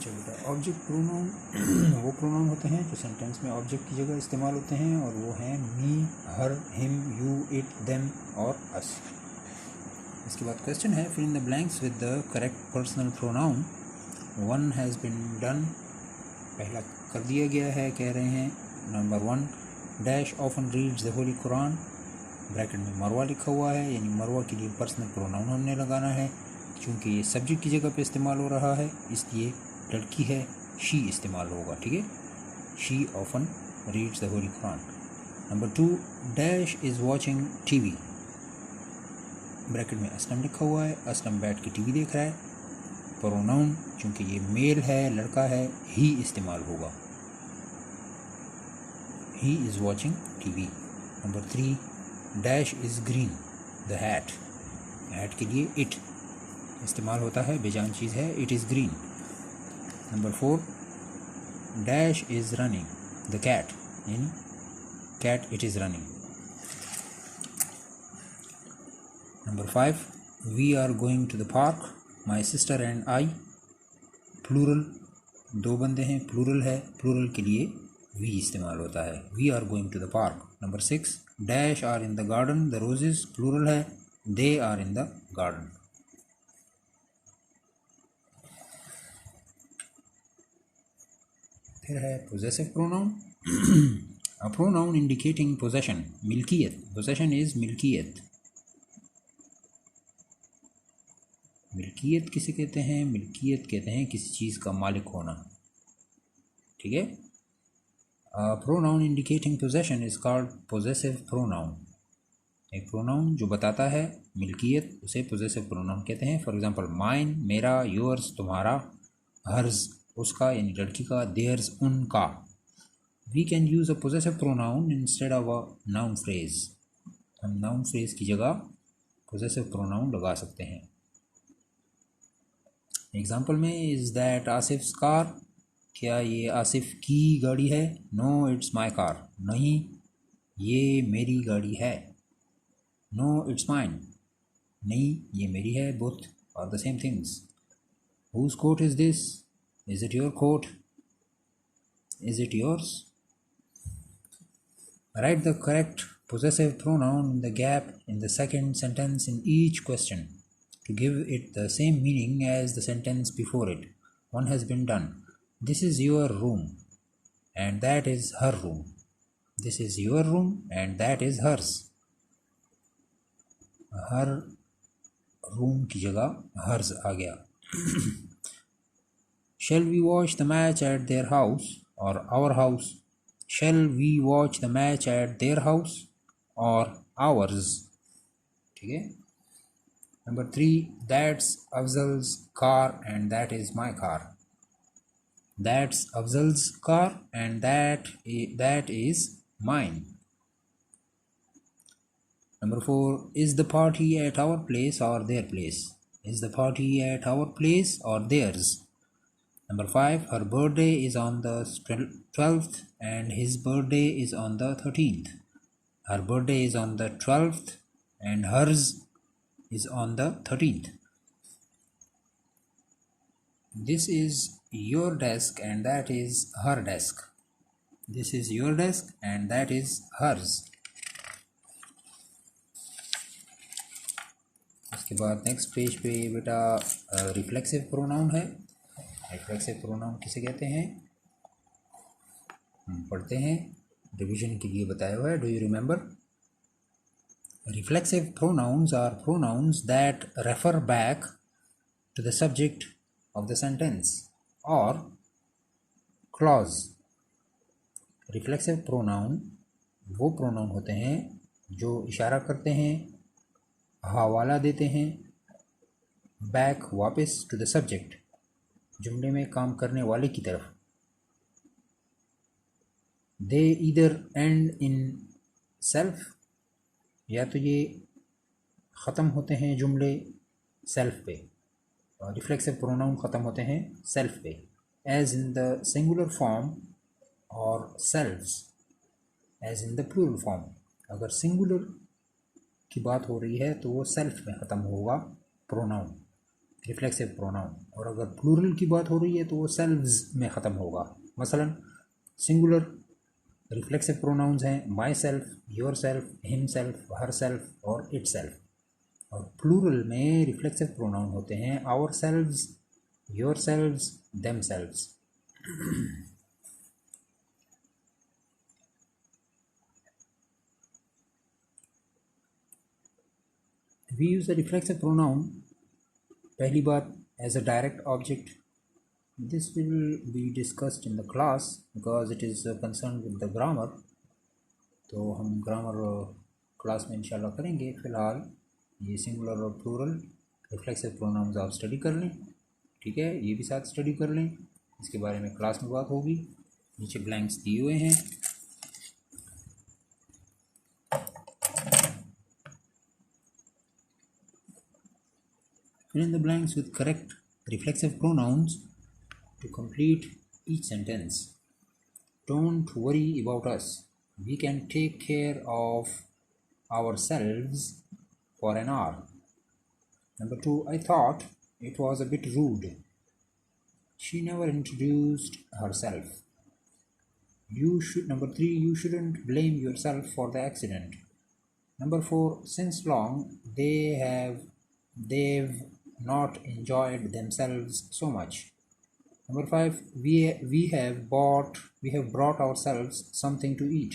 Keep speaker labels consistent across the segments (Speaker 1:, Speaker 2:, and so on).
Speaker 1: अच्छा बेटा, object pronoun वो प्रोनाउन होते हैं जो सेंटेंस में ऑब्जेक्ट की जगह इस्तेमाल होते हैं, और वो हैं me, her, him, you, it, them और अस। इसके बाद क्वेश्चन है, fill in the blanks with the correct personal pronoun. One has been done, पहला कर दिया गया है, कह रहे हैं। Number 1, dash often reads the holy Quran, bracket में मरवा लिखा हुआ है, यानी मरवा के लिए पर्सनल प्रोनाउन हमने लगाना है। क्योंकि ये सब्जेक्ट की जगह पे इस्तेमाल हो रहा है, इसलिए लड़की है, शी इस्तेमाल होगा। ठीक है, she often reads the holy Quran. Number 2, dash is watching TV, bracket में असलम लिखा हुआ है, असलम बैठ के टीवी देख रहा है। प्रोनाउन चूँकि ये मेल है, लड़का है, ही इस्तेमाल होगा, he is watching TV. Number 3, dash is green the hat, hat के लिए इट इस्तेमाल होता है, बेजान चीज़ है, it is green. Number 4, dash is running the cat, यानी cat it is running. Number 5, we are going to the park my sister and I, plural, दो बंदे हैं, प्लूरल है, प्लूरल के लिए वी इस्तेमाल होता है, we are going to the park. Number 6, dash are in the garden the roses, plural है, they are in the garden. फिर है possessive pronoun. A pronoun indicating possession, मिल्कियत, पोजेशन इज मिल्कियत। मिल्कियत किसे कहते हैं? मिल्कियत कहते हैं किसी चीज़ का मालिक होना। ठीक है, pronoun indicating possession is called possessive pronoun. एक प्रोनाउन जो बताता है मिल्कियत, उसे पोजेसिव प्रोनाउन कहते हैं। फॉर एग्जांपल, माइन मेरा, योर्स तुम्हारा, हर्ज उसका यानी लड़की का, देयर्स उनका। We can use a possessive pronoun instead of a noun phrase, हम नाउन फ्रेज की जगह पोजेसिव प्रोनाउन लगा सकते हैं। एग्जाम्पल में, इज़ दैट आसिफ्स कार, क्या ये आसिफ की गाड़ी है? नो इट्स माई कार, नहीं ये मेरी गाड़ी है। नो इट्स माइन, नहीं ये मेरी है। Both are the same things. Whose coat is this? Is it your coat? Is it yours? Write the correct possessive pronoun in the gap in the second sentence in each question to give it the same meaning as the sentence before it. One has been done. This is your room and that is her room. This is your room and that is hers. Her room की जगह hers आ गया। Shall we watch the match at their house or our house? Shall we watch the match at their house or ours? ठीक है। Number 3, that's Afzal's car and that is my car. That's Afzal's car and that is mine. Number 4, is the party at our place or their place? Is the party at our place or theirs? Number 5, her birthday is on the 12th and his birthday is on the 13th. Her birthday is on the 12th and hers is on the 13th. This is your desk and that is her desk. This is your desk and that is hers. इसके बाद next page पे बेटा reflexive pronoun है। Reflexive pronoun किसे कहते हैं? हम पढ़ते हैं, रिवीजन के लिए बताया हुआ है। Do you remember? Reflexive pronouns are pronouns that refer back to the subject of the sentence or clause. Reflexive pronoun वो pronoun होते हैं जो इशारा करते हैं, हवाला देते हैं, back वापस to the subject, जुमले में काम करने वाले की तरफ। They either end in self, या तो ये ख़त्म होते हैं जुमले सेल्फ पे, और रिफ्लेक्सिव प्रोनाउन ख़त्म होते हैं सेल्फ पे, as in the singular form और selves as in the plural form. अगर सिंगुलर की बात हो रही है तो वो सेल्फ में ख़त्म होगा प्रोनाउन, रिफ्लेक्सिव प्रोनाउन। और अगर प्लूरल की बात हो रही है तो वो सेल्व्स में ख़त्म होगा। मसलन सिंगुलर रिफ्लेक्सिव प्रोनाउंस हैं myself, yourself, himself, herself और इट सेल्फ। और प्लूरल में रिफ्लेक्सिव प्रोनाउन होते हैं ourselves, yourselves, themselves. We use the reflexive pronoun, पहली बात, as a direct object. This will be discussed in the class because it is concerned with the grammar. तो हम grammar class में इंशाल्लाह करेंगे। फ़िलहाल ये singular और प्लूरल रिफ्लेक्सिव प्रोनाउंस आप स्टडी कर लें, ठीक है, ये भी साथ स्टडी कर लें, इसके बारे में क्लास में बात होगी। नीचे ब्लैंक्स दिए हुए हैं, fill in the blanks with correct reflexive pronouns to complete each sentence. Don't worry about us. We can take care of ourselves for an hour. Number 2, I thought it was a bit rude. She never introduced herself. Number 3, you shouldn't blame yourself for the accident. Number 4, since long they've not enjoyed themselves so much. Number 5, we have brought ourselves something to eat.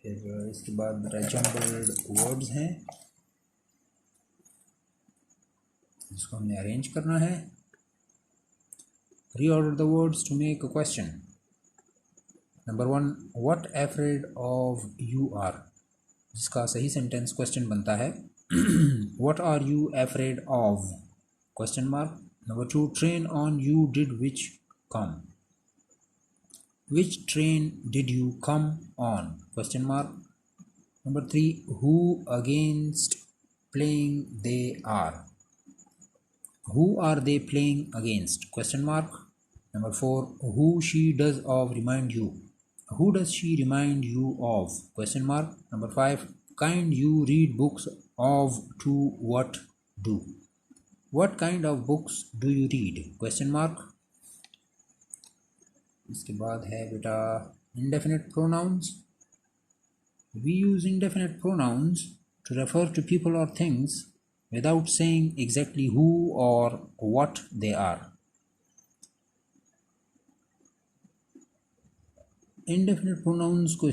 Speaker 1: फिर इसके बाद jumbled words हैं जिसको हमने arrange करना है। Reorder the words to make a question. Number 1, what afraid of you are, जिसका सही सेंटेंस क्वेश्चन बनता है what are you afraid of question mark. Number 2, train on you did which come, which train did you come on question mark. Number 3, who against playing they are, who are they playing against question mark. Number 4, who she does of remind you, who does she remind you of question mark. Number 5, kind you read books of to what do, what kind of books do you read question mark. इसके बाद है बेटा indefinite pronouns. We use indefinite pronouns to refer to people or things without saying exactly who or what they are. indefinite pronouns को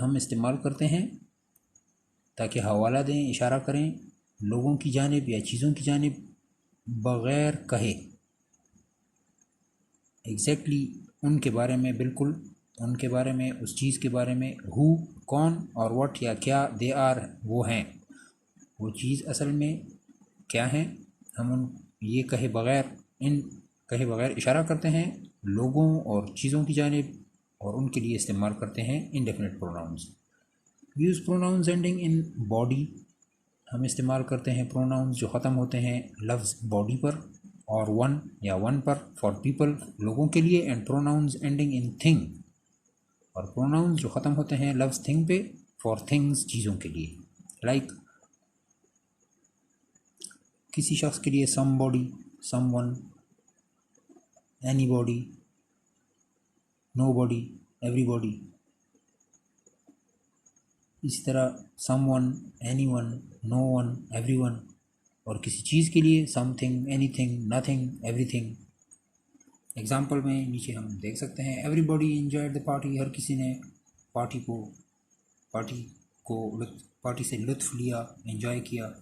Speaker 1: हम इस्तेमाल करते हैं ताकि हवाला दें, इशारा करें लोगों की जानिब या चीज़ों की जानिब बग़ैर कहे, एग्जैक्टली उनके बारे में, बिल्कुल उनके बारे में, उस चीज़ के बारे में। हु कौन और व्हाट या क्या, दे आर वो हैं, वो चीज़ असल में क्या है, हम उन ये कहे बग़ैर इशारा करते हैं लोगों और चीज़ों की जानिब और उनके लिए इस्तेमाल करते हैं indefinite pronouns. Use pronouns ending in body, हम इस्तेमाल करते हैं प्रोनाउंस जो ख़त्म होते हैं लफ्ज़ बॉडी पर और वन या वन पर फॉर पीपल, लोगों के लिए, and pronouns ending in thing, और प्रोनाउंस जो ख़त्म होते हैं लफ्ज़ थिंग पे फॉर थिंग्स, चीज़ों के लिए। लाइक किसी शख्स के लिए somebody, someone, anybody, nobody, everybody. इसी तरह someone, anyone, no one, everyone. और किसी चीज़ के लिए something, anything, nothing, everything. Example में नीचे हम देख सकते हैं एवरीबॉडी एंजॉयड द पार्टी, हर किसी ने पार्टी से लुत्फ़ लिया, एंजॉय किया।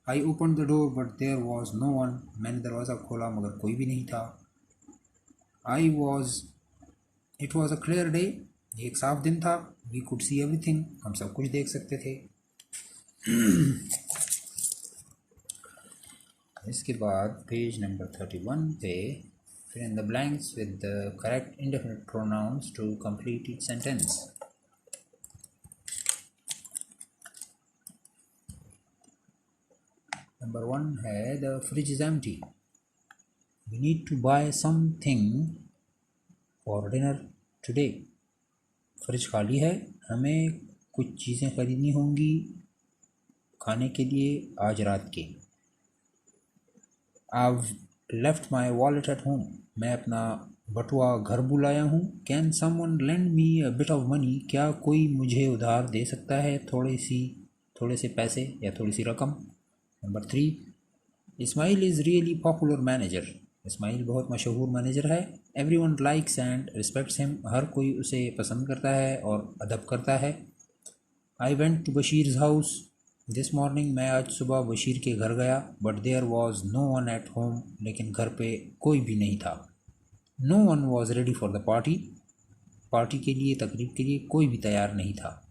Speaker 1: I open the door but there was no one, मैंने दरवाज़ा खोला मगर कोई भी नहीं था। It was a clear day, एक साफ दिन था। वी कुड सी एवरीथिंग, हम सब कुछ देख सकते थे। इसके बाद पेज नंबर 31 पे fill in the blanks with the correct indefinite pronouns to complete each sentence. Number 1 है the fridge is empty. We need to buy something for dinner today. Fridge खाली है, हमें कुछ चीज़ें ख़रीदनी होंगी खाने के लिए आज रात के। I've left my wallet at home. मैं अपना बटुआ घर बुलाया हूँ। Can someone lend me a bit of money? क्या कोई मुझे उधार दे सकता है थोड़े से पैसे या थोड़ी सी रकम। Number 3, Ismail is really popular manager. Ismail बहुत मशहूर मैनेजर है। Everyone likes and respects him. हर कोई उसे पसंद करता है और अदब करता है। I went to Bashir's house this morning. मैं आज सुबह बशीर के घर गया। But there was no one at home. लेकिन घर पे कोई भी नहीं था। No one was ready for the party. Party के लिए, तकरीब के लिए कोई भी तैयार नहीं था।